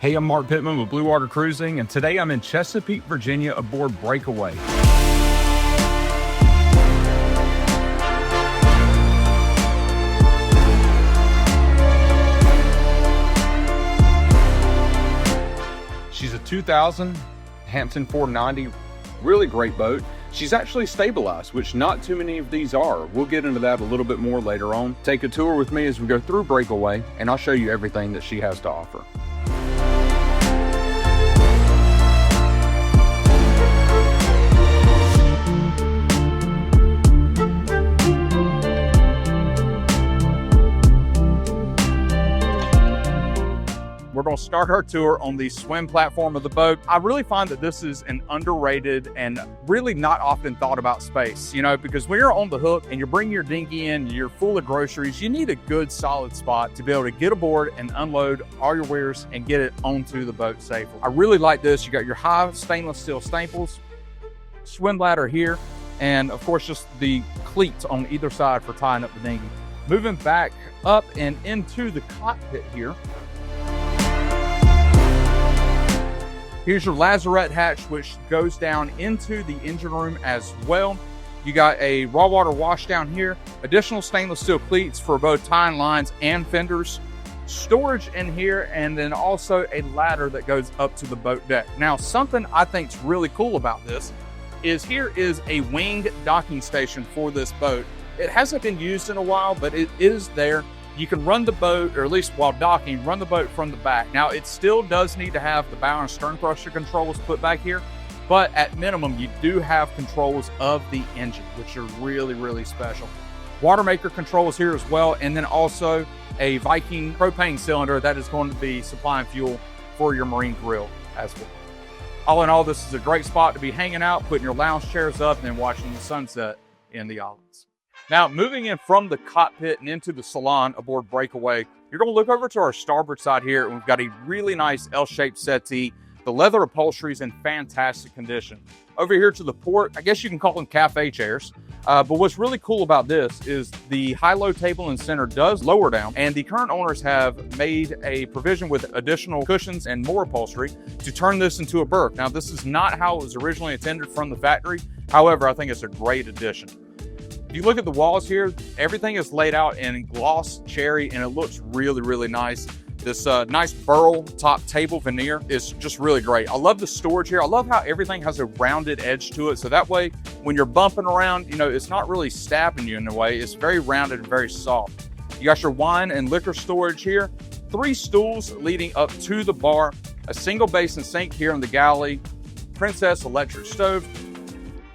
Hey, I'm Mark Pittman with Bluewater Cruising, and today I'm in Chesapeake, Virginia aboard Breakaway. She's a 2000 Hampton 490, really great boat. She's actually stabilized, which not too many of these are. We'll get into that a little bit more later on. Take a tour with me as we go through Breakaway, and I'll show you everything that she has to offer. We're going to start our tour on the swim platform of the boat. I really find that this is an underrated and really not often thought about space, you know, because when you're on the hook and you're bringing your dinghy in, you're full of groceries, you need a good solid spot to be able to get aboard and unload all your wares and get it onto the boat safely. I really like this. You got your high stainless steel staples, swim ladder here, and of course just the cleats on either side for tying up the dinghy. Moving back up and into the cockpit here, here's your lazarette hatch, which goes down into the engine room as well. You got a raw water wash down here, additional stainless steel cleats for both tying lines and fenders, storage in here, and then also a ladder that goes up to the boat deck. Now, something I think is really cool about this is here is a winged docking station for this boat. It hasn't been used in a while, but it is there. You can run the boat, or at least while docking, run the boat from the back. Now, it still does need to have the bow and stern thruster controls put back here, but at minimum, you do have controls of the engine, which are really, really special. Water maker controls here as well, and then also a Viking propane cylinder that is going to be supplying fuel for your marine grill as well. All in all, this is a great spot to be hanging out, putting your lounge chairs up, and then watching the sunset in the islands. Now, moving in from the cockpit and into the salon aboard Breakaway, you're going to look over to our starboard side here, and we've got a really nice L-shaped settee. The leather upholstery is in fantastic condition. Over here to the port, I guess you can call them cafe chairs. But what's really cool about this is the high-low table and center does lower down, and the current owners have made a provision with additional cushions and more upholstery to turn this into a berth. Now, this is not how it was originally intended from the factory. However, I think it's a great addition. If you look at the walls here, everything is laid out in gloss cherry, and it looks really, really nice. This nice burl top table veneer is just really great. I love the storage here. I love how everything has a rounded edge to it. So that way, when you're bumping around, you know, it's not really stabbing you in a way. It's very rounded and very soft. You got your wine and liquor storage here. 3 stools leading up to the bar. A single basin sink here in the galley. Princess electric stove.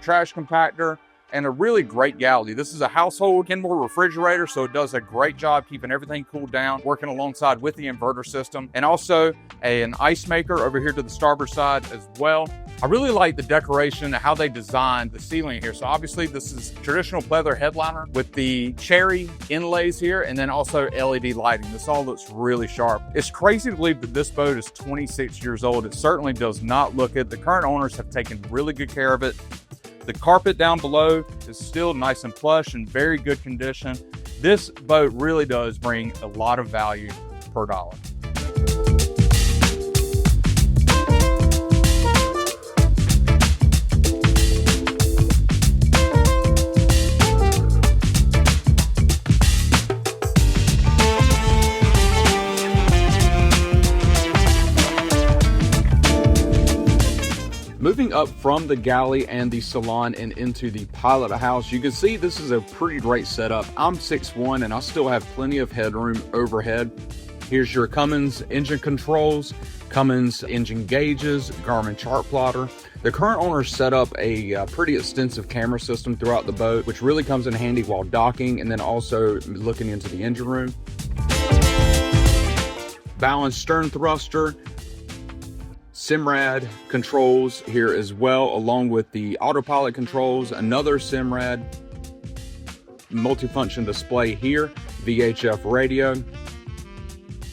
Trash compactor. And a really great galley. This is a household Kenmore refrigerator, so it does a great job keeping everything cooled down, working alongside with the inverter system, and also an ice maker over here to the starboard side as well. I really like the decoration and how they designed the ceiling here. So obviously this is traditional pleather headliner with the cherry inlays here, and then also LED lighting. This all looks really sharp. It's crazy to believe that this boat is 26 years old. It certainly does not look it. The current owners have taken really good care of it. The carpet down below is still nice and plush and very good condition. This boat really does bring a lot of value per dollar. Moving up from the galley and the salon and into the pilot house, you can see this is a pretty great setup. I'm 6'1" and I still have plenty of headroom overhead. Here's your Cummins engine controls, Cummins engine gauges, Garmin chart plotter. The current owners set up a pretty extensive camera system throughout the boat, which really comes in handy while docking and then also looking into the engine room. Bow and stern thruster, Simrad controls here as well, along with the autopilot controls, another Simrad multifunction display here, VHF radio.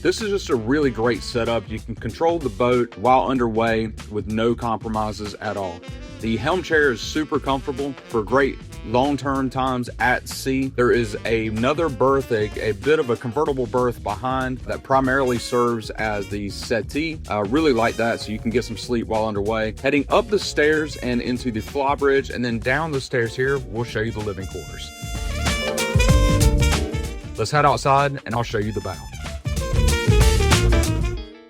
This is just a really great setup. You can control the boat while underway with no compromises at all. The helm chair is super comfortable for great long turn times at sea. There is another berth, a bit of a convertible berth behind that primarily serves as the settee. Really like that, so you can get some sleep while underway. Heading up the stairs and into the flybridge, and then down the stairs here, we'll show you the living quarters. Let's head outside and I'll show you the bow.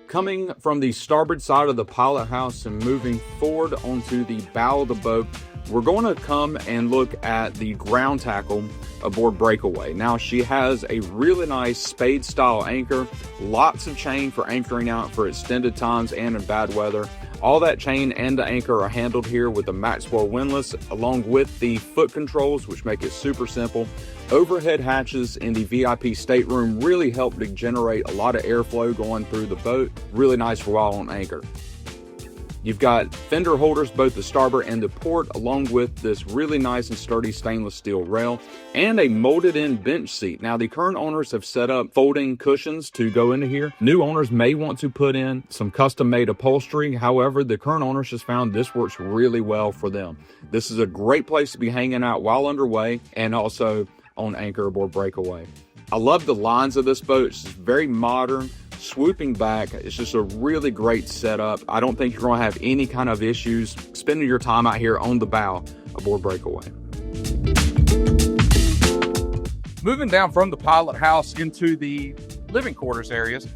Coming from the starboard side of the pilot house and moving forward onto the bow of the boat, we're going to come and look at the ground tackle aboard Breakaway. Now, she has a really nice spade style anchor, lots of chain for anchoring out for extended times and in bad weather. All that chain and the anchor are handled here with the Maxwell windlass, along with the foot controls, which make it super simple. Overhead hatches in the VIP stateroom really help to generate a lot of airflow going through the boat. Really nice for while on anchor. You've got fender holders, both the starboard and the port, along with this really nice and sturdy stainless steel rail and a molded in bench seat. Now, the current owners have set up folding cushions to go into here. New owners may want to put in some custom made upholstery. However, the current owners just found this works really well for them. This is a great place to be hanging out while underway and also on anchor aboard Breakaway. I love the lines of this boat. It's very modern. Swooping back, it's just a really great setup. I don't think you're going to have any kind of issues spending your time out here on the bow aboard Breakaway. Moving down from the pilot house into the living quarters areas,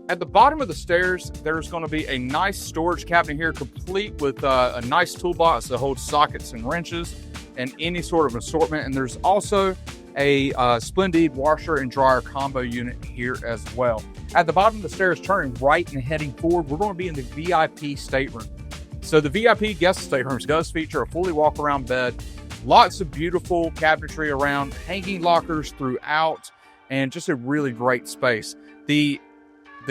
at the bottom of the stairs, there's going to be a nice storage cabinet here, complete with a nice toolbox that holds sockets and wrenches and any sort of assortment. And there's also a Splendid washer and dryer combo unit here as well. At the bottom of the stairs, turning right and heading forward, we're going to be in the VIP stateroom. So the VIP guest staterooms does feature a fully walk-around bed, lots of beautiful cabinetry around, hanging lockers throughout, and just a really great space. The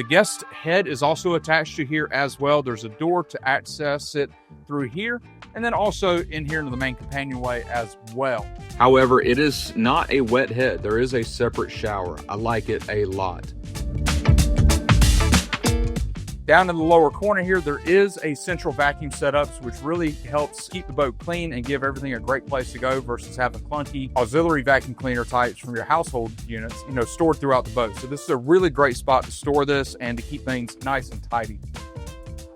guest head is also attached to here as well. There's a door to access it through here, and then also in here into the main companionway as well. However, it is not a wet head. There is a separate shower. I like it a lot. Down in the lower corner here, there is a central vacuum setup, which really helps keep the boat clean and give everything a great place to go versus having clunky auxiliary vacuum cleaner types from your household units, stored throughout the boat. So this is a really great spot to store this and to keep things nice and tidy.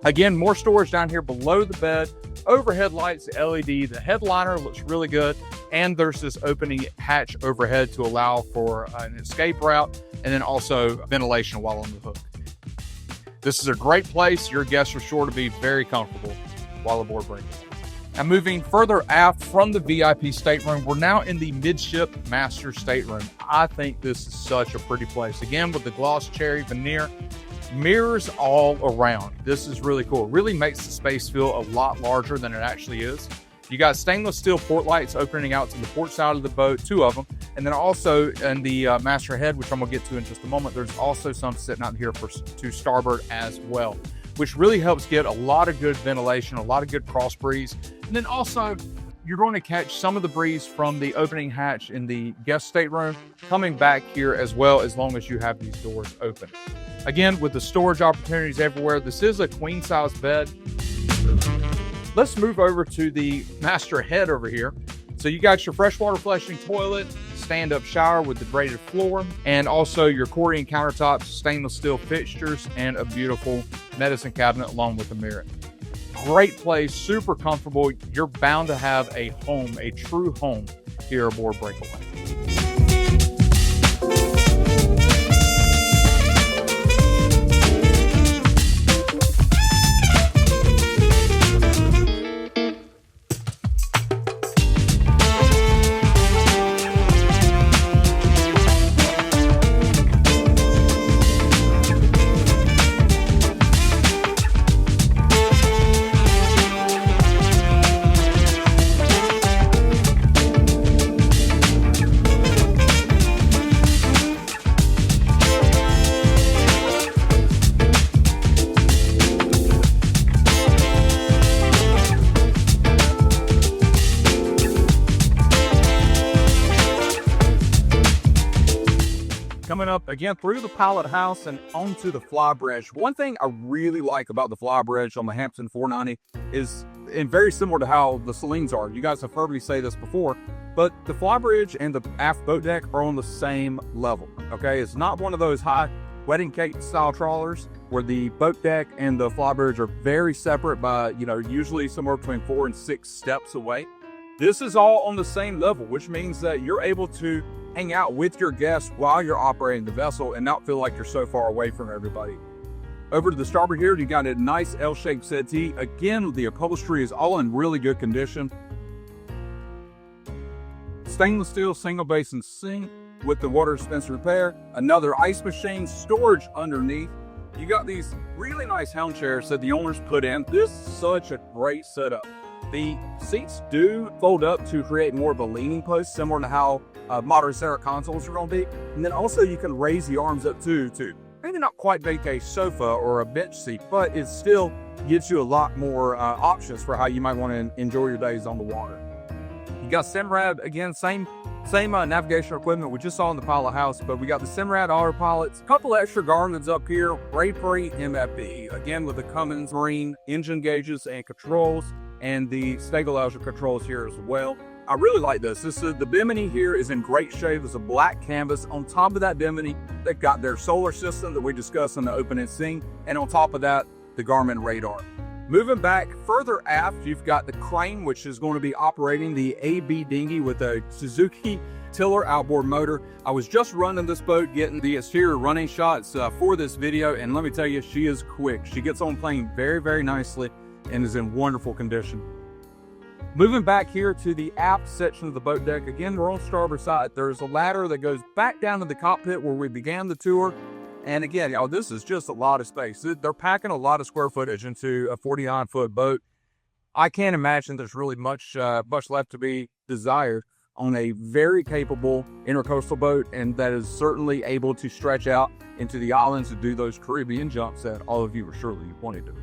Again, more storage down here below the bed, overhead lights, LED, the headliner looks really good. And there's this opening hatch overhead to allow for an escape route and then also ventilation while on the hook. This is a great place. Your guests are sure to be very comfortable while aboard Breakaway. Now, moving further aft from the VIP stateroom, we're now in the midship master stateroom. I think this is such a pretty place. Again, with the gloss cherry veneer, mirrors all around. This is really cool. It really makes the space feel a lot larger than it actually is. You got stainless steel port lights opening out to the port side of the boat, 2 of them. And then also in the master head, which I'm gonna get to in just a moment, there's also some sitting out here to starboard as well, which really helps get a lot of good ventilation, a lot of good cross breeze. And then also, you're going to catch some of the breeze from the opening hatch in the guest stateroom coming back here as well, as long as you have these doors open. Again, with the storage opportunities everywhere, this is a queen size bed. Let's move over to the master head over here. So you got your freshwater flushing toilet, stand-up shower with the braided floor, and also your Corian countertops, stainless steel fixtures, and a beautiful medicine cabinet along with a mirror. Great place, super comfortable. You're bound to have a home, a true home here aboard Breakaway. Coming up again through the pilot house and onto the flybridge. One thing I really like about the flybridge on the Hampton 490 is, and very similar to how the Salons are, you guys have heard me say this before, but the flybridge and the aft boat deck are on the same level, okay? It's not one of those high wedding cake style trawlers where the boat deck and the flybridge are very separate by, usually somewhere between 4 and 6 steps away. This is all on the same level, which means that you're able to hang out with your guests while you're operating the vessel and not feel like you're so far away from everybody. Over to the starboard here, you got a nice L-shaped settee. Again, the upholstery is all in really good condition. Stainless steel single basin sink with the water dispenser repair. Another ice machine, storage underneath. You got these really nice helm chairs that the owners put in. This is such a great setup. The seats do fold up to create more of a leaning post, similar to how modern center consoles are going to be. And then also you can raise the arms up too. Maybe not quite make a sofa or a bench seat, but it still gives you a lot more options for how you might want to enjoy your days on the water. You got Simrad, again, same navigational equipment we just saw in the pilot house, but we got the Simrad autopilots, a couple extra Garmin's up here, Breakaway MFB, again with the Cummins Marine engine gauges and controls, and the stabilizer controls here as well. I really like this. The bimini here is in great shape. It's a black canvas. On top of that bimini, they've got their solar system that we discussed in the opening scene, and on top of that, the Garmin radar. Moving back further aft, you've got the crane, which is going to be operating the AB dinghy with a Suzuki tiller outboard motor. I was just running this boat, getting the exterior running shots for this video, and let me tell you, she is quick. She gets on plane very, very nicely and is in wonderful condition. Moving back here to the aft section of the boat deck, again, we're on starboard side. There's a ladder that goes back down to the cockpit where we began the tour. And again, y'all, this is just a lot of space. They're packing a lot of square footage into a 49-foot boat. I can't imagine there's really much left to be desired on a very capable intercoastal boat, and that is certainly able to stretch out into the islands and do those Caribbean jumps that all of you are surely wanting to.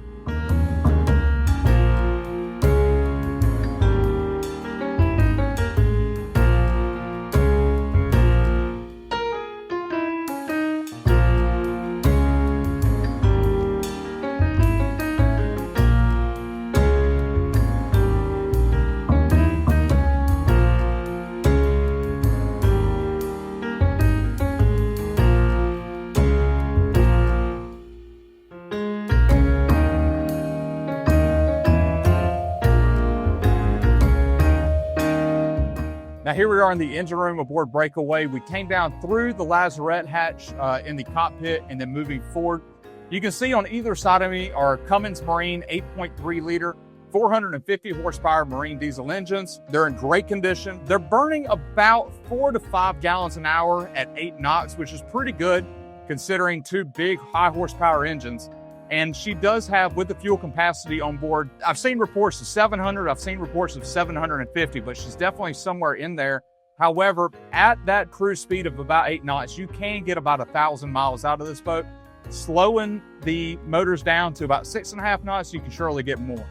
Now here we are in the engine room aboard Breakaway. We came down through the lazarette hatch in the cockpit and then moving forward. You can see on either side of me are Cummins Marine 8.3 liter, 450 horsepower marine diesel engines. They're in great condition. They're burning about 4 to 5 gallons an hour at 8 knots, which is pretty good considering 2 big high horsepower engines. And she does have, with the fuel capacity on board, I've seen reports of 700, I've seen reports of 750, but she's definitely somewhere in there. However, at that cruise speed of about 8 knots, you can get about 1,000 miles out of this boat. Slowing the motors down to about 6.5 knots, you can surely get more.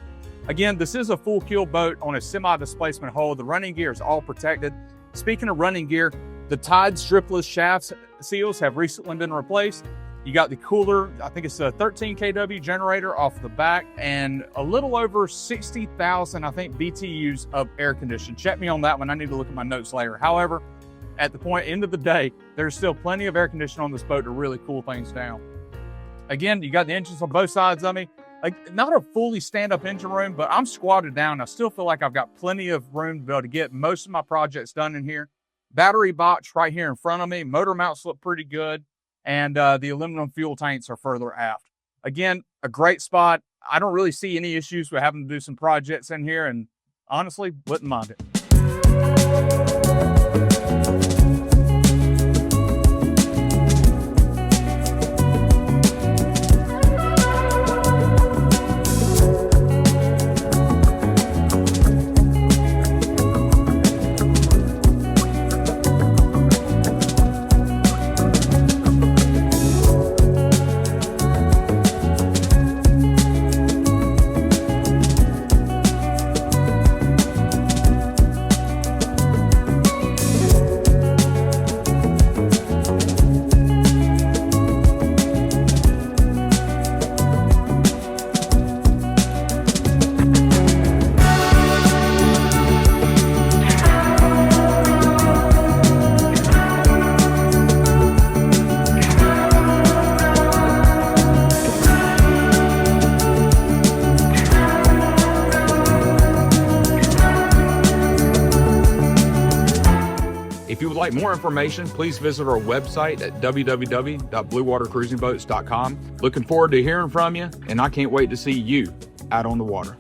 Again, this is a full keel boat on a semi-displacement hull. The running gear is all protected. Speaking of running gear, the Tide stripless shaft seals have recently been replaced. You got the cooler, I think it's a 13 kW generator off the back, and a little over 60,000, I think, BTUs of air conditioning. Check me on that one. I need to look at my notes later. However, at the end of the day, there's still plenty of air conditioning on this boat to really cool things down. Again, you got the engines on both sides of me. Like, not a fully stand-up engine room, but I'm squatted down. I still feel like I've got plenty of room to be able to get most of my projects done in here. Battery box right here in front of me. Motor mounts look pretty good. And the aluminum fuel tanks are further aft. Again, a great spot. I don't really see any issues with having to do some projects in here, and honestly, wouldn't mind it. If you would like more information, please visit our website at www.bluewatercruisingboats.com. Looking forward to hearing from you, and I can't wait to see you out on the water.